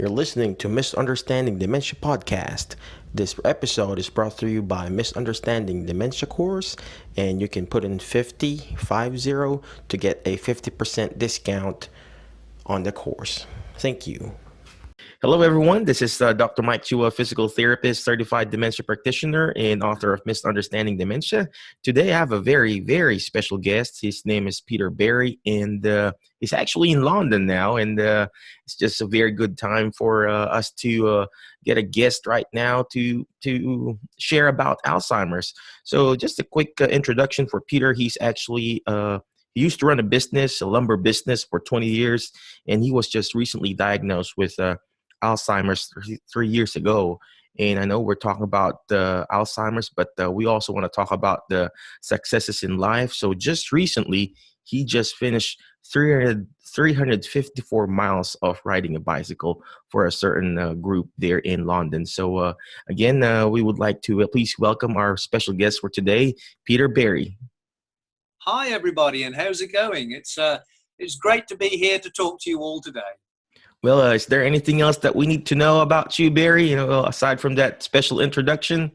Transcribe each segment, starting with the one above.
You're listening to Misunderstanding Dementia Podcast. This episode is brought to you by Misunderstanding Dementia Course, and you can put in 50 to get a 50% discount on the course. Thank you. Hello, everyone. This is Dr. Mike Chua, physical therapist, certified dementia practitioner, and author of Misunderstanding Dementia. Today, I have a very, very special guest. His name is Peter Berry, and he's actually in London now. And it's just a very good time for us to get a guest right now to share about Alzheimer's. So, just a quick introduction for Peter. He's actually he used to run a lumber business for 20 years, and he was just recently diagnosed with Alzheimer's 3 years ago. And I know we're talking about Alzheimer's, but we also want to talk about the successes in life. So just recently, he just finished 354 miles of riding a bicycle for a certain group there in London. So again, we would like to please welcome our special guest for today, Peter Berry. Hi, everybody, and how's it going? It's great to be here to talk to you all today. Well, is there anything else that we need to know about you, Barry, aside from that special introduction?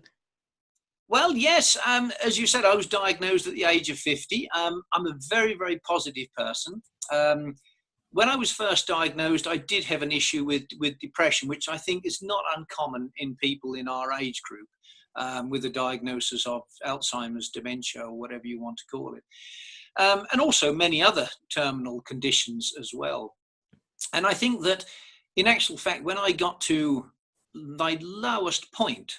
Well, yes, as you said, I was diagnosed at the age of 50. I'm a very, very positive person. When I was first diagnosed, I did have an issue with depression, which I think is not uncommon in people in our age group, with a diagnosis of Alzheimer's, dementia, or whatever you want to call it. And also many other terminal conditions as well. And I think that, in actual fact, when I got to my lowest point,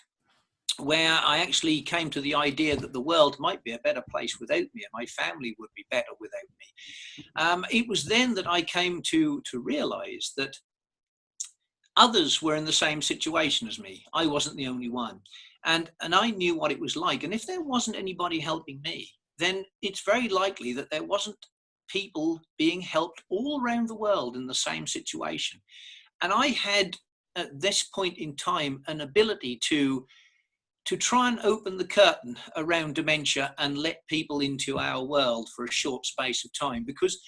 where I actually came to the idea that the world might be a better place without me and my family would be better without me, it was then that I came to realize that others were in the same situation as me. I wasn't the only one. And I knew what it was like. And if there wasn't anybody helping me, then it's very likely that there wasn't people being helped all around the world in the same situation. And I had, at this point in time, an ability to try and open the curtain around dementia and let people into our world for a short space of time, because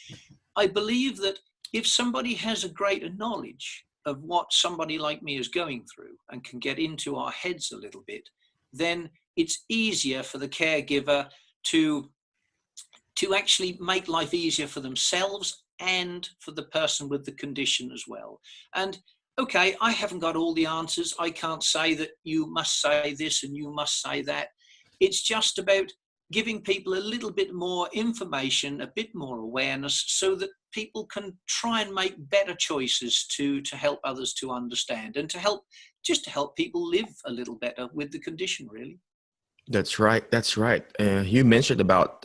I believe that if somebody has a greater knowledge of what somebody like me is going through and can get into our heads a little bit, then it's easier for the caregiver to actually make life easier for themselves and for the person with the condition as well. And okay, I haven't got all the answers. I can't say that you must say this and you must say that. It's just about giving people a little bit more information, a bit more awareness, so that people can try and make better choices to help others to understand and to help people live a little better with the condition, really. That's right. That's right. You mentioned about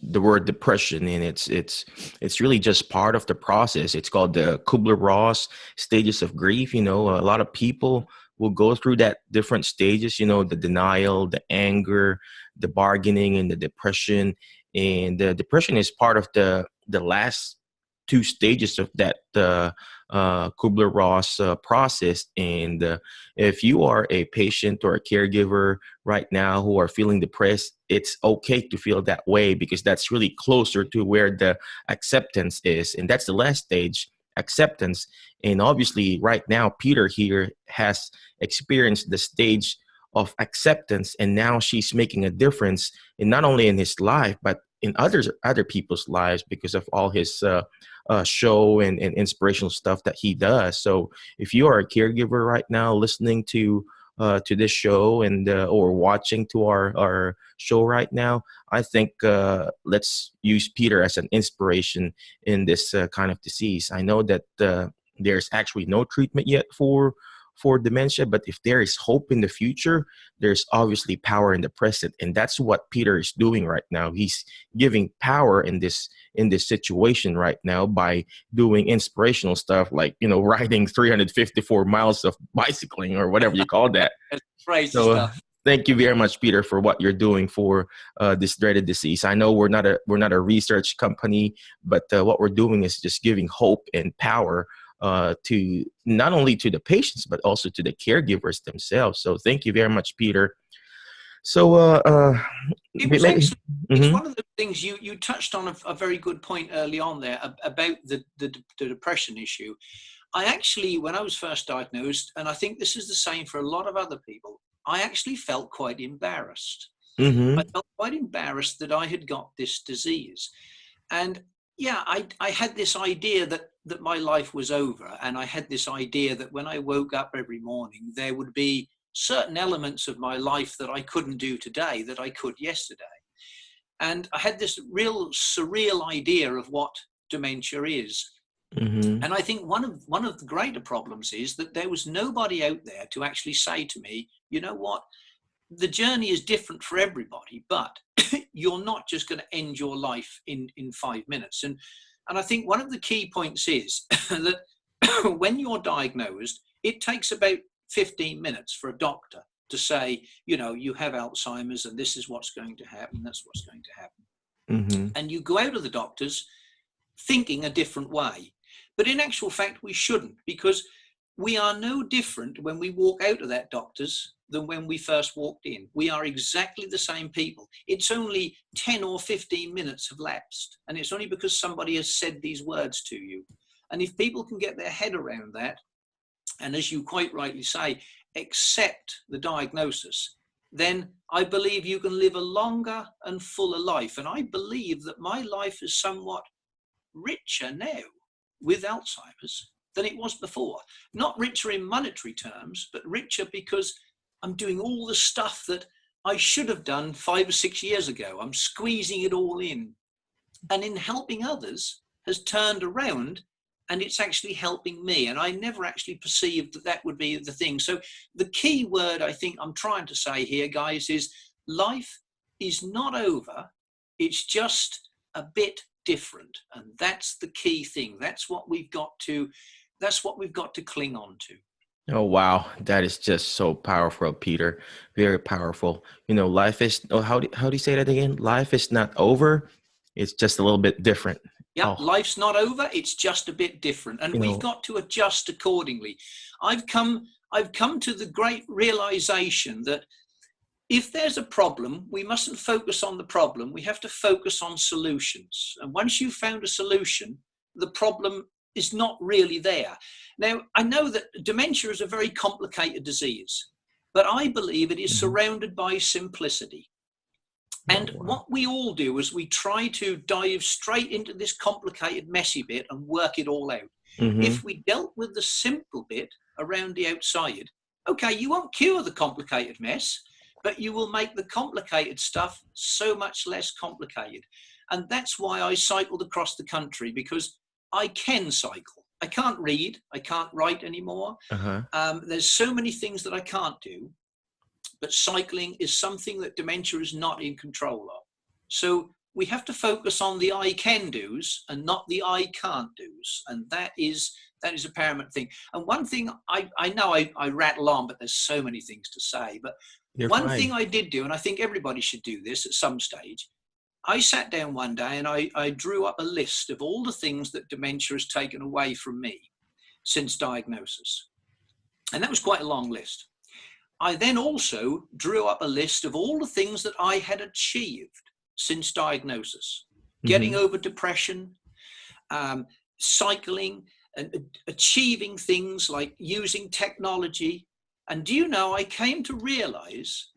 the word depression, and it's really just part of the process. It's called the Kubler-Ross stages of grief. A lot of people will go through that different stages, the denial, the anger, the bargaining, and the depression. And the depression is part of the last two stages of that Kubler-Ross process. And if you are a patient or a caregiver right now who are feeling depressed, it's okay to feel that way, because that's really closer to where the acceptance is. And that's the last stage, acceptance. And obviously right now, Peter here has experienced the stage of acceptance, and now she's making a difference in not only in his life, but in other people's lives, because of all his show and inspirational stuff that he does. So if you are a caregiver right now listening to this show and or watching to our show right now, I think let's use Peter as an inspiration in this kind of disease. I know that there's actually no treatment yet for dementia, but if there is hope in the future, there's obviously power in the present. And that's what Peter is doing right now. He's giving power in this situation right now by doing inspirational stuff like, riding 354 miles of bicycling or whatever you call that. Crazy So stuff. thank you very much, Peter, for what you're doing for this dreaded disease. I know we're not a research company, but what we're doing is just giving hope and power to not only to the patients, but also to the caregivers themselves. So thank you very much, Peter. So It's one of the things you touched on a very good point early on there about the depression issue. I actually, when I was first diagnosed, and I think this is the same for a lot of other people, I actually felt quite embarrassed. I Mm-hmm. felt quite embarrassed that I had got this disease. And yeah, I had this idea that my life was over. And I had this idea that when I woke up every morning, there would be certain elements of my life that I couldn't do today that I could yesterday. And I had this real surreal idea of what dementia is. Mm-hmm. And I think one of the greater problems is that there was nobody out there to actually say to me, you know what, the journey is different for everybody, but you're not just going to end your life in 5 minutes. And I think one of the key points is that when you're diagnosed, it takes about 15 minutes for a doctor to say, you know, you have Alzheimer's and this is what's going to happen, that's what's going to happen. Mm-hmm. And you go out of the doctors thinking a different way. But in actual fact, we shouldn't, because we are no different when we walk out of that doctor's than when we first walked in. We are exactly the same people. It's only 10 or 15 minutes have lapsed. And it's only because somebody has said these words to you. And if people can get their head around that, and as you quite rightly say, accept the diagnosis, then I believe you can live a longer and fuller life. And I believe that my life is somewhat richer now with Alzheimer's than it was before. Not richer in monetary terms, but richer because I'm doing all the stuff that I should have done 5 or 6 years ago. I'm squeezing it all in. And in helping others has turned around, and it's actually helping me. And I never actually perceived that that would be the thing. So the key word I think I'm trying to say here, guys, is life is not over. It's just a bit different. And that's the key thing. That's what we've got to cling on to. Oh, wow. That is just so powerful, Peter. Very powerful. You know, life is, oh, how do you say that again? Life is not over. It's just a little bit different. Yep, Oh, life's not over. It's just a bit different. And you we've know, got to adjust accordingly. I've come to the great realization that if there's a problem, we mustn't focus on the problem. We have to focus on solutions. And once you've found a solution, the problem is not really there. Now, I know that dementia is a very complicated disease, but I believe it is mhm. surrounded by simplicity. Oh, And wow. what we all do is we try to dive straight into this complicated, messy bit and work it all out. Mm-hmm. If we dealt with the simple bit around the outside, okay, you won't cure the complicated mess, but you will make the complicated stuff so much less complicated. And that's why I cycled across the country, because I can cycle. I can't read, I can't write anymore. Uh-huh. There's so many things that I can't do, but cycling is something that dementia is not in control of. So we have to focus on the I can do's and not the I can't do's. And that is a paramount thing. And one thing I know I rattle on, but there's so many things to say. But You're one thing fine. I did do, and I think everybody should do this at some stage, I sat down one day and I drew up a list of all the things that dementia has taken away from me since diagnosis. And that was quite a long list. I then also drew up a list of all the things that I had achieved since diagnosis: getting Mm-hmm. over depression, cycling, and achieving things like using technology. And do you know, I came to realize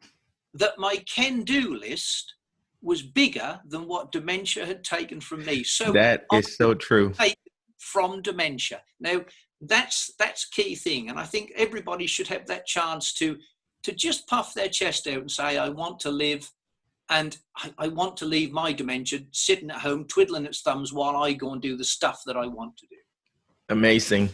that my can do list was bigger than what dementia had taken from me. So That I is so true. take from dementia. Now, that's key thing, and I think everybody should have that chance to just puff their chest out and say, I want to live, and I want to leave my dementia sitting at home twiddling its thumbs while I go and do the stuff that I want to do. Amazing.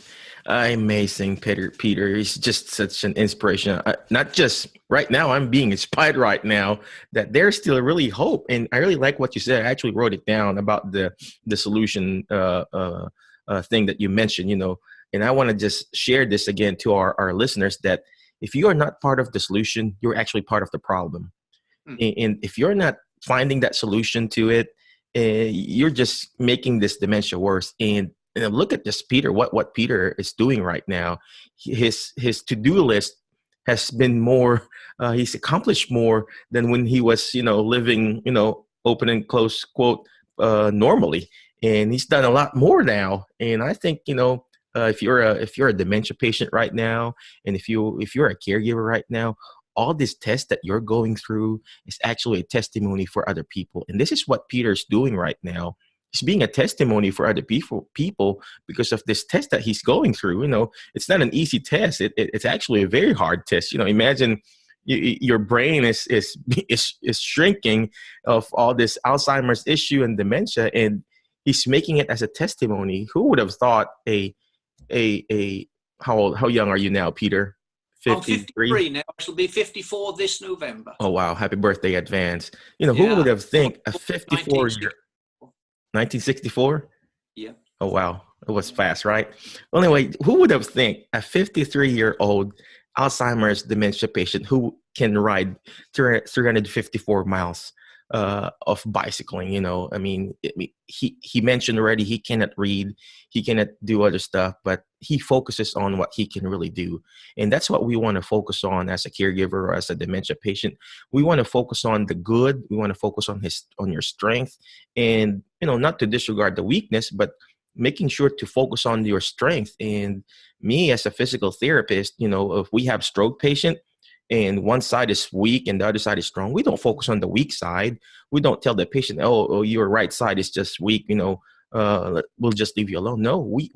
Amazing, Peter. Peter is just such an inspiration. Not just right now, I'm being inspired right now that there's still really hope. And I really like what you said. I actually wrote it down about the solution thing that you mentioned, you know. And I want to just share this again to our listeners that if you are not part of the solution, you're actually part of the problem. Hmm. And if you're not finding that solution to it, you're just making this dementia worse. And look at this, Peter. What Peter is doing right now, his to do list has been more. He's accomplished more than when he was, you know, living, you know, open and close quote normally. And he's done a lot more now. And I think, you know, if you're a dementia patient right now, and if you're a caregiver right now, all this test that you're going through is actually a testimony for other people. And this is what Peter's doing right now. He's being a testimony for other people because of this test that he's going through. It's not an easy test. It's actually a very hard test. Imagine your brain is shrinking of all this Alzheimer's issue and dementia, and he's making it as a testimony. Who would have thought a how young are you now, Peter? I'm 53? 53 now. I shall be 54 this November. Oh wow, happy birthday advance. Who would have think a 54 year 1964? Yeah. Oh wow, it was fast, right? Well, anyway, who would have think a 53-year-old Alzheimer's dementia patient who can ride 354 miles of bicycling? I mean, he mentioned already he cannot read, he cannot do other stuff, but he focuses on what he can really do. And that's what we want to focus on as a caregiver or as a dementia patient. We want to focus on the good. We want to focus on your strength, and not to disregard the weakness, but making sure to focus on your strength. And me as a physical therapist, if we have stroke patient and one side is weak and the other side is strong, we don't focus on the weak side. We don't tell the patient, oh, your right side is just weak, we'll just leave you alone. No, we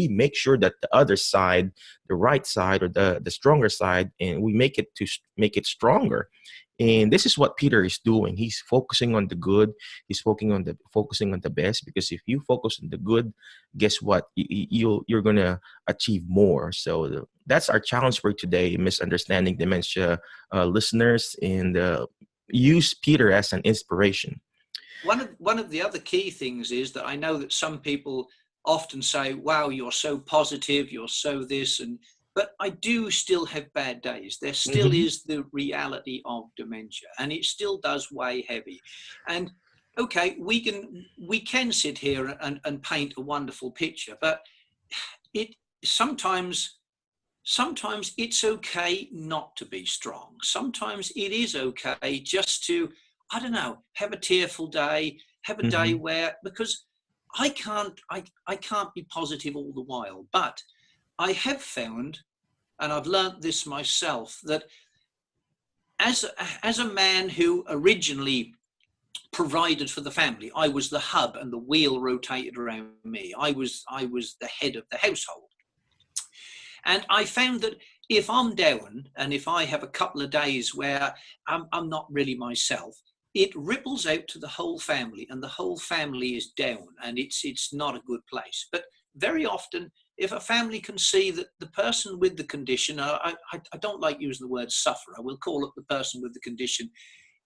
make sure that the other side, the right side or the stronger side, and we make it stronger. And this is what Peter is doing. He's focusing on the good. He's focusing on the best, because if you focus on the good, guess what? You're gonna achieve more. So that's our challenge for today, Misunderstanding Dementia listeners, and use Peter as an inspiration. One of the other key things is that I know that some people often say, "Wow, you're so positive. You're so this," but I do still have bad days. There still is the reality of dementia, and it still does weigh heavy. And okay, we can sit here and paint a wonderful picture, but it sometimes it's okay not to be strong. Sometimes it is okay just to, I don't know, have a tearful day, have a day where, because I can't be positive all the while, but I have found, and I've learnt this myself, that as a man who originally provided for the family, I was the hub and the wheel rotated around me. I was the head of the household. And I found that if I'm down and if I have a couple of days where I'm not really myself, it ripples out to the whole family, and the whole family is down, and it's not a good place. But very often, if a family can see that the person with the condition, I don't like using the word sufferer, we'll call it the person with the condition,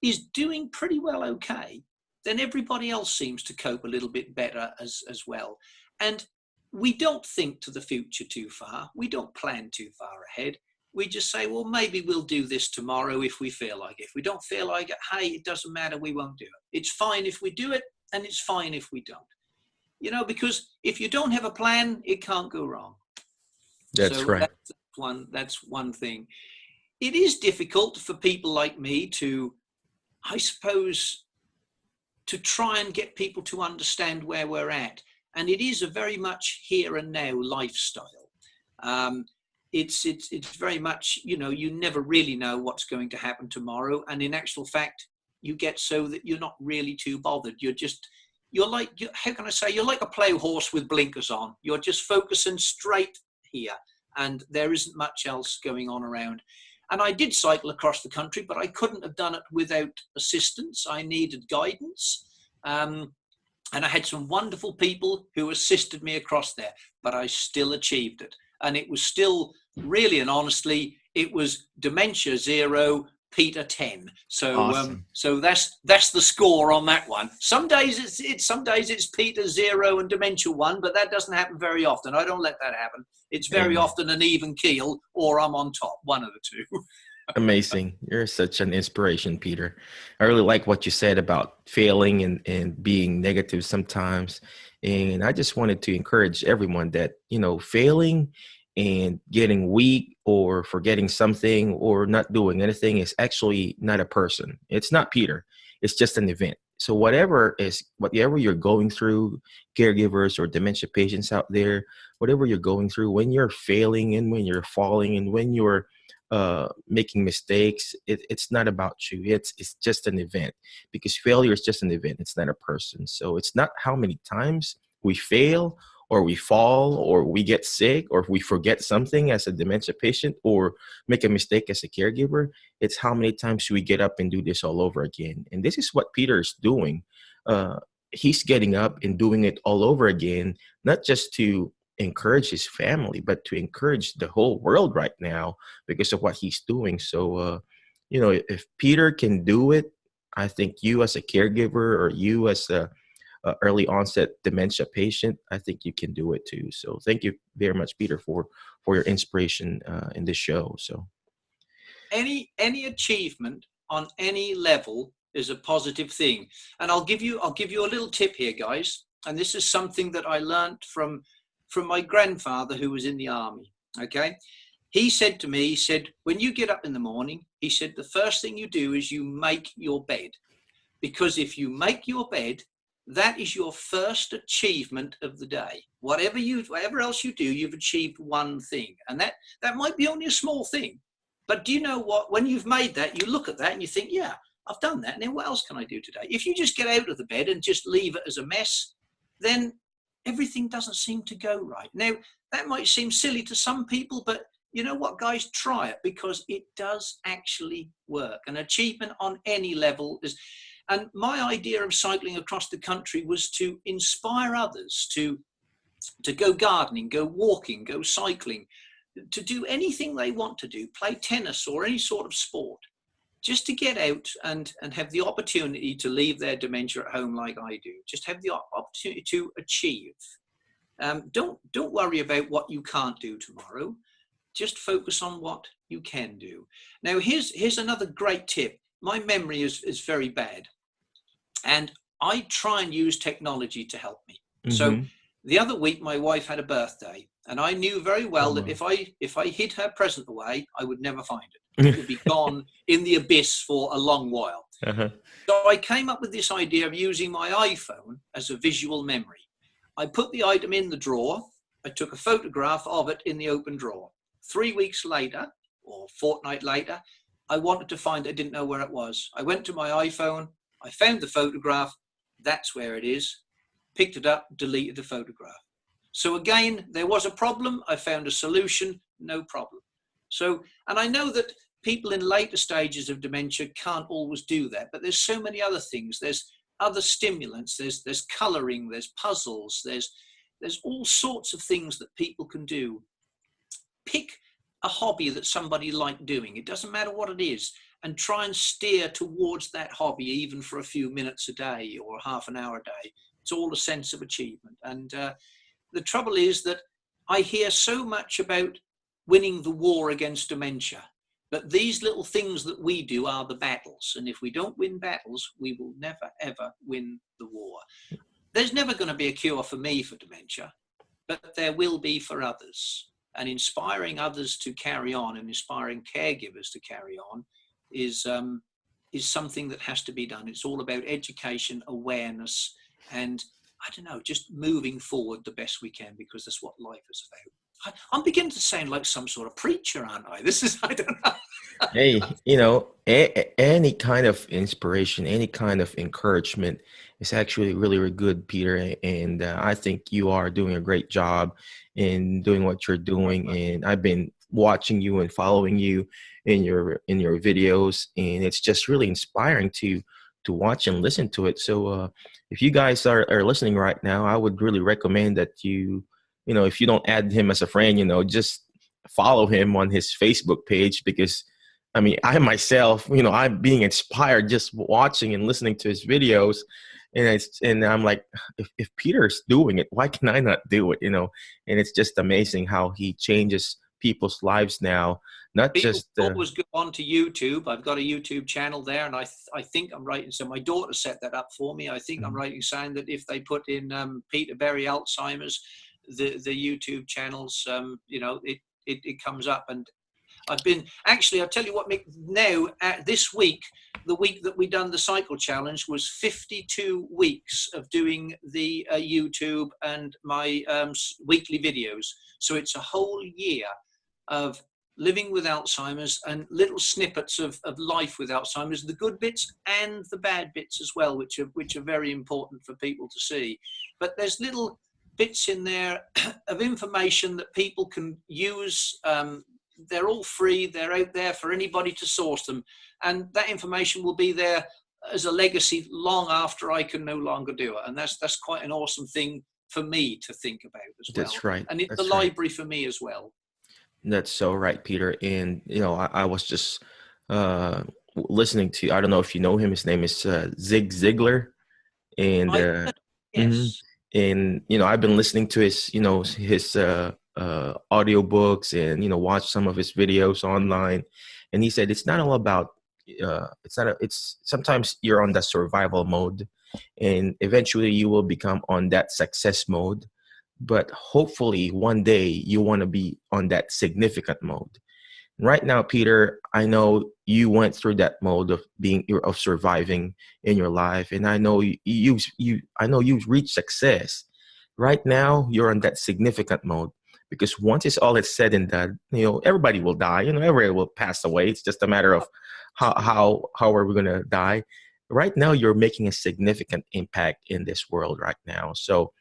is doing pretty well okay, then everybody else seems to cope a little bit better as well. And we don't think to the future too far. We don't plan too far ahead. We just say, well, maybe we'll do this tomorrow if we feel like it. If we don't feel like it, hey, it doesn't matter, we won't do it. It's fine if we do it, and it's fine if we don't. Because if you don't have a plan, it can't go wrong. That's right. That's one thing. It is difficult for people like me to, I suppose, to try and get people to understand where we're at. And it is a very much here and now lifestyle. It's very much, you never really know what's going to happen tomorrow. And in actual fact, you get so that you're not really too bothered. You're like a plough horse with blinkers on. You're just focusing straight here, and there isn't much else going on around. And I did cycle across the country, but I couldn't have done it without assistance. I needed guidance. And I had some wonderful people who assisted me across there, but I still achieved it. And it was still, really and honestly, it was dementia 0, Peter 10. So, awesome. So that's the score on that one. Some days it's Peter 0 and dementia 1, but that doesn't happen very often. I don't let that happen. It's very often an even keel, or I'm on top, one of the two. Amazing. You're such an inspiration, Peter. I really like what you said about failing and being negative sometimes. And I just wanted to encourage everyone that, failing and getting weak or forgetting something or not doing anything is actually not a person. It's not Peter. It's just an event. So whatever you're going through, caregivers or dementia patients out there, whatever you're going through, when you're failing and when you're falling and when you're making mistakes, it's not about you. It's just an event, because failure is just an event. It's not a person. So it's not how many times we fail or we fall or we get sick or if we forget something as a dementia patient or make a mistake as a caregiver. It's how many times we get up and do this all over again. And this is what Peter's doing. Uh, he's getting up and doing it all over again, not just to encourage his family, but to encourage the whole world right now because of what he's doing. So, if Peter can do it, I think you as a caregiver or you as a early onset dementia patient, I think you can do it too. So thank you very much, Peter, for your inspiration in this show. So Any achievement on any level is a positive thing. And I'll give you a little tip here, guys. And this is something that I learned from my grandfather, who was in the army. Okay. He said to me, he said, when you get up in the morning, he said, the first thing you do is you make your bed. Because if you make your bed, that is your first achievement of the day. Whatever else you do, you've achieved one thing. And that might be only a small thing. But do you know what? When you've made that, you look at that and you think, yeah, I've done that. And then what else can I do today? If you just get out of the bed and just leave it as a mess, then everything doesn't seem to go right. Now, that might seem silly to some people, but you know what, guys? Try it, because it does actually work. An achievement on any level is... And my idea of cycling across the country was to inspire others to go gardening, go walking, go cycling, to do anything they want to do, play tennis or any sort of sport, just to get out and have the opportunity to leave their dementia at home like I do. Just have the opportunity to achieve. Don't worry about what you can't do tomorrow. Just focus on what you can do. Now, here's another great tip. My memory is very bad, and I try and use technology to help me. mm-hmm. So the other week, my wife had a birthday, and I knew very well that if I hid her present away, I would never find it. It would be gone in the abyss for a long while. Uh-huh. So I came up with this idea of using my iPhone as a visual memory. I put the item in the drawer. I took a photograph of it in the open drawer. 3 weeks later, or fortnight later, I wanted to find it. I didn't know where it was. I went to my iPhone. I found the photograph. That's where it is. Picked it up, deleted the photograph. So again, there was a problem. I found a solution, no problem. So, and I know that people in later stages of dementia can't always do that, but there's so many other things. There's other stimulants, there's coloring, there's puzzles, there's all sorts of things that people can do. Pick a hobby that somebody liked doing. It doesn't matter what it is, and try and steer towards that hobby, even for a few minutes a day or half an hour a day. It's all a sense of achievement. And the trouble is that I hear so much about winning the war against dementia, but these little things that we do are the battles. And if we don't win battles, we will never, ever win the war. There's never going to be a cure for me for dementia, but there will be for others. And inspiring others to carry on and inspiring caregivers to carry on is something that has to be done. It's all about education, awareness, and I don't know, just moving forward the best we can, because that's what life is about. I'm beginning to sound like some sort of preacher, aren't I? I don't know. Hey, any kind of inspiration, any kind of encouragement is actually really, really good, Peter. And I think you are doing a great job in doing what you're doing. And I've been watching you and following you in your videos, and it's just really inspiring to watch and listen to it. So if you guys are listening right now, I would really recommend that if you don't add him as a friend, just follow him on his Facebook page, because I mean, I myself, I'm being inspired just watching and listening to his videos, and I'm like, if Peter's doing it, why can I not do it? And it's just amazing how he changes people's lives now. Not People just always go on to YouTube. I've got a YouTube channel there, and I think I'm right. So my daughter set that up for me. I think I'm right in saying that if they put in Peter Berry Alzheimer's, the YouTube channels, it comes up. And I've been, actually, I'll tell you what, Mick, now, this week, the week that we done the cycle challenge was 52 weeks of doing the YouTube and my weekly videos. So it's a whole year of living with Alzheimer's and little snippets of life with Alzheimer's, the good bits and the bad bits as well, which are very important for people to see. But there's little bits in there of information that people can use. They're all free. They're out there for anybody to source them. And that information will be there as a legacy long after I can no longer do it. And that's quite an awesome thing for me to think about as well. That's right. And it's That's a right. library for me as well. That's so right, Peter. And I was just listening to, I don't know if you know him. His name is Zig Ziglar, and mhm. Yes. And I've been listening to his audiobooks and watch some of his videos online. And he said it's not all about it's sometimes you're on the survival mode, and eventually you will become on that success mode. But hopefully one day you want to be on that significant mode. Right now, Peter, I know you went through that mode of surviving in your life, and I know I know you've reached success. Right now, you're on that significant mode, because once it's all is said and done, everybody will die. Everybody will pass away. It's just a matter of how are we going to die. Right now, you're making a significant impact in this world right now. So,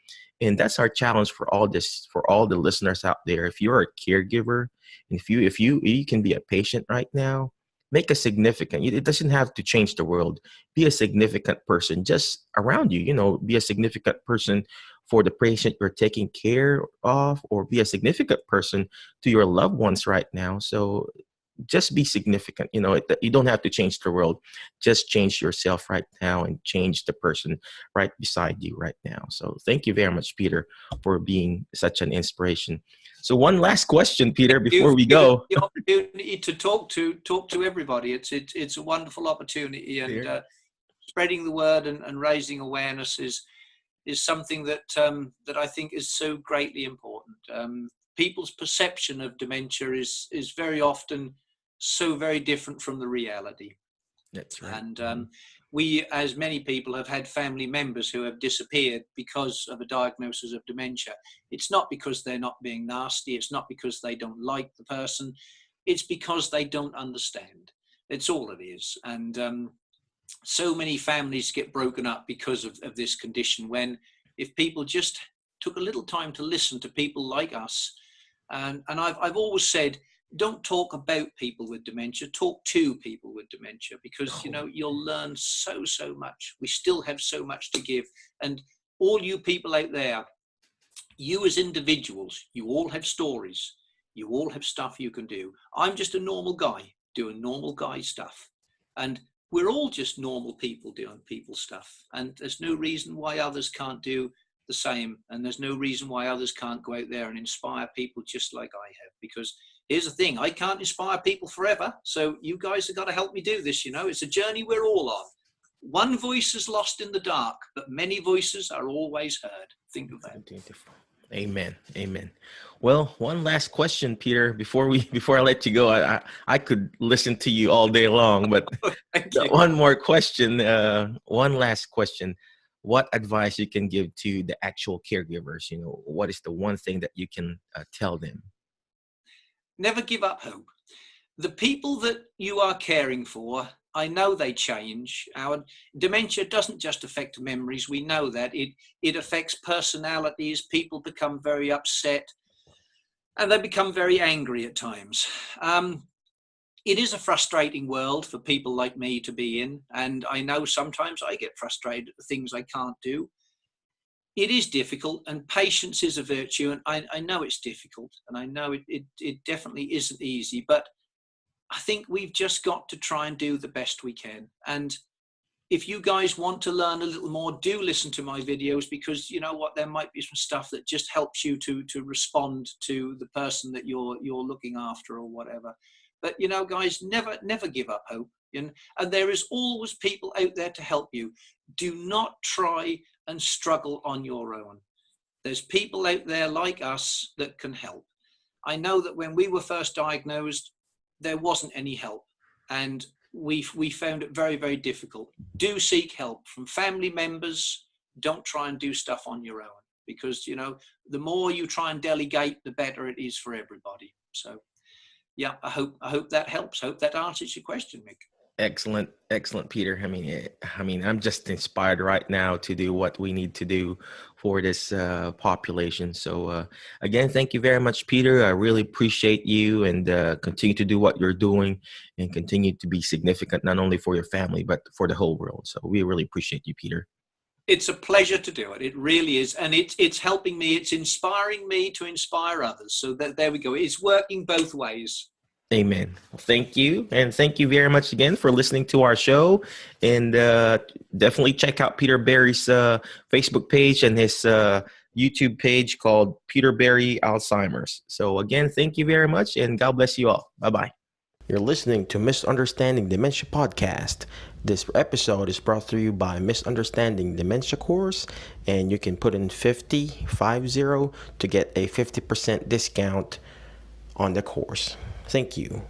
and that's our challenge for all the listeners out there. If you're a caregiver, and if you can be a patient right now, make a significant. It doesn't have to change the world. Be a significant person just around you. Be a significant person for the patient you're taking care of, or be a significant person to your loved ones right now. So just be significant. You don't have to change the world. Just change yourself right now and change the person right beside you right now. So thank you very much, Peter, for being such an inspiration. So one last question, Peter, before we go. The opportunity to talk to everybody. It's a wonderful opportunity, and spreading the word and raising awareness is something that I think is so greatly important. People's perception of dementia is very often so very different from the reality. That's right. And we, as many people, have had family members who have disappeared because of a diagnosis of dementia. It's not because they're not being nasty. It's not because they don't like the person. It's because they don't understand. It's all it is. And so many families get broken up because of this condition, when if people just took a little time to listen to people like us, and I've always said, don't talk about people with dementia, talk to people with dementia, because you'll learn so much. We still have so much to give. And all you people out there, you as individuals, you all have stories, you all have stuff you can do. I'm just a normal guy doing normal guy stuff, and we're all just normal people doing people stuff. And there's no reason why others can't do the same, and there's no reason why others can't go out there and inspire people just like I have. Because here's the thing, I can't inspire people forever, so you guys have got to help me do this. It's a journey we're all on. One voice is lost in the dark, but many voices are always heard. Think of that. Amen. Well, one last question, Peter, before I let you go. I could listen to you all day long, but one more question, one last question. What advice you can give to the actual caregivers? What is the one thing that you can tell them? Never give up hope. The people that you are caring for, I know they change. Our dementia doesn't just affect memories. We know that. It affects personalities. People become very upset, and they become very angry at times. It is a frustrating world for people like me to be in, and I know sometimes I get frustrated at the things I can't do. It is difficult, and patience is a virtue, and I know it's difficult, and I know it definitely isn't easy, but I think we've just got to try and do the best we can. And if you guys want to learn a little more, do listen to my videos, because you know what, there might be some stuff that just helps you to respond to the person that you're looking after or whatever. But guys, never give up hope. And there is always people out there to help you. Do not try and struggle on your own. There's people out there like us that can help. I know that when we were first diagnosed, there wasn't any help. And we found it very, very difficult. Do seek help from family members. Don't try and do stuff on your own, because, you know, the more you try and delegate, the better it is for everybody. So yeah, I hope that helps. Hope that answers your question, Mick. Excellent, excellent, Peter. I'm just inspired right now to do what we need to do for this population. So, again, thank you very much, Peter. I really appreciate you, and continue to do what you're doing, and continue to be significant not only for your family but for the whole world. So, we really appreciate you, Peter. It's a pleasure to do it. It really is, and it's helping me. It's inspiring me to inspire others. So there we go. It's working both ways. Amen. Well, thank you. And thank you very much again for listening to our show. And definitely check out Peter Berry's Facebook page and his YouTube page called Peter Berry Alzheimer's. So again, thank you very much, and God bless you all. Bye-bye. You're listening to Misunderstanding Dementia Podcast. This episode is brought to you by Misunderstanding Dementia Course, and you can put in 50 to get a 50% discount on the course. Thank you.